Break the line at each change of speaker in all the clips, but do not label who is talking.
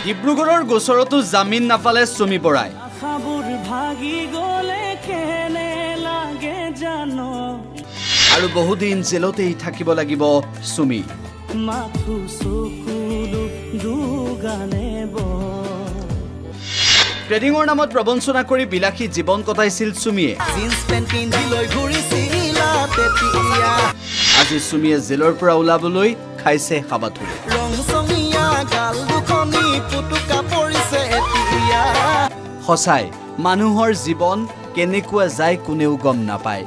ডিব্ৰুগড়ৰ গোচৰতো জামিন নাপালে সুমি বৰাই আৰু বহুদিন জেলতেই থাকিব লাগিব সুমি ট্ৰেডিঙৰ নামত প্ৰবঞ্চনা কৰি বিলাসী জীৱন কটাইছিল সুমিয়ে আজি সুমিয়ে জেলৰ পৰা ওলাবলৈ খাইছে হাবাথুৰি সঁচাই মানুহৰ জীৱন কেনেকুৱা যায় কোনেও গম নাপায়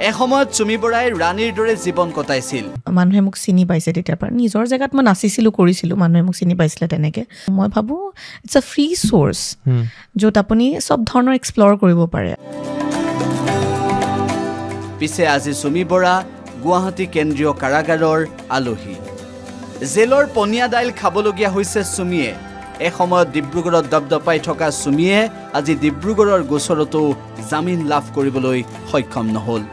এসময়ত সুমি বৰাই ৰাণীৰ দৰে জীৱন কটাইছিল
মানুহে মোক চিনি পাইছে তেতিয়াৰ পৰা নিজৰ জেগাত মই নাচিছিলো কৰিছিলো মানুহে মোক চিনি পাইছিলে তেনেকে মই ভাবো ইটস আ ফ্ৰী সোৰ্স য'ত আপুনি সব ধৰণৰ এক্সপ্লোৰ কৰিব পাৰে
পিছে আজি সুমি বৰা গুৱাহাটী কেন্দ্ৰীয় কাৰাগাৰৰ আলহী জেলৰ পনিয়া দাইল খাবলগীয়া হৈছে সুমিয়ে এসময়ত ডিব্ৰুগড়ত দপদপাই থকা সুমিয়ে আজি ডিব্ৰুগড়ৰ গোচৰতো জামিন লাভ কৰিবলৈ সক্ষম নহল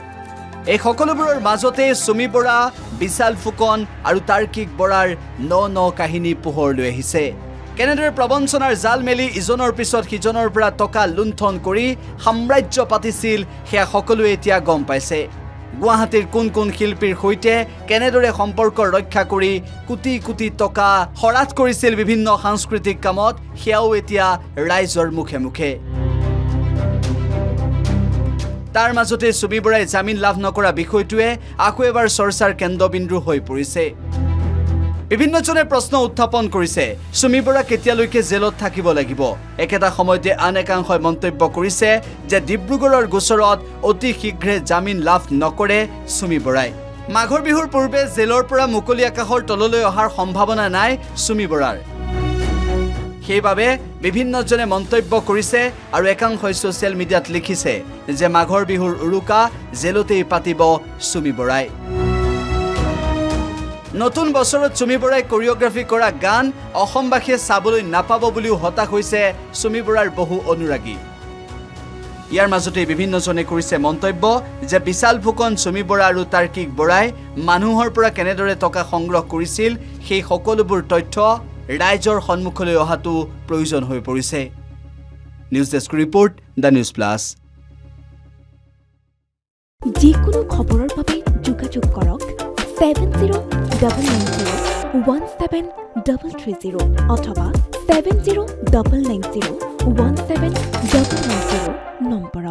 এই সকলোবোৰৰ মাজতে সুমি বৰা বিশাল ফুকন আৰু তাৰ্কিক বৰাৰ ন কাহিনী পোহৰ লৈ আহিছে কেনেদৰে প্ৰবঞ্চনাৰ জাল মেলি ইজনৰ পিছত সিজনৰ পৰা টকা লুণ্ঠন কৰি সাম্ৰাজ্য পাতিছিল সেয়া সকলোৱে এতিয়া গম পাইছে গুৱাহাটীৰ কোন কোন শিল্পীৰ সৈতে কেনেদৰে সম্পৰ্ক ৰক্ষা কৰি কোটি কোটি টকা খৰচ কৰিছিল বিভিন্ন সাংস্কৃতিক কামত সেয়াও এতিয়া ৰাইজৰ মুখে মুখে তাৰ মাজতে সুমি বৰাই জামিন লাভ নকৰা বিষয়টোৱে আকৌ এবাৰ চৰ্চাৰ কেন্দ্ৰবিন্দু হৈ পৰিছে বিভিন্নজনে প্ৰশ্ন উত্থাপন কৰিছে সুমি বৰা কেতিয়ালৈকে জেলত থাকিব লাগিব একেটা সময়তে আন একাংশই মন্তব্য কৰিছে যে ডিব্ৰুগড়ৰ গোচৰত অতি শীঘ্ৰে জামিন লাভ নকৰে সুমি বৰাই মাঘৰ বিহুৰ পূৰ্বে জেলৰ পৰা মুকলি আকাশৰ তললৈ অহাৰ সম্ভাৱনা নাই সুমি বৰাৰ সেইবাবে বিভিন্নজনে মন্তব্য কৰিছে আৰু একাংশই সোশ্যাল মিডিয়াত লিখিছে যে মাঘৰ বিহুৰ উৰুকা জেলতেই পাতিব সুমি বৰাই নতুন বছৰত সুমি বৰাই কোৰিওগ্ৰাফি কৰা গান অসমবাসীয়ে চাবলৈ নাপাব বুলিও হতাশ হৈছে সুমি বৰাৰ বহু অনুৰাগী ইয়াৰ মাজতে বিভিন্নজনে কৰিছে মন্তব্য যে বিশাল ফুকন সুমি বৰা আৰু তাৰ্কিক বৰাই মানুহৰ পৰা কেনেদৰে টকা সংগ্ৰহ কৰিছিল সেই সকলোবোৰ তথ্য ৰাইজৰ সন্মুখলৈ অহাটো প্ৰয়োজন হৈ পৰিছে news desk report the news plus
যিকোনো খবৰৰ বাবে যোগাযোগ কৰক 7099017330 অথবা 7099017390 নম্বৰত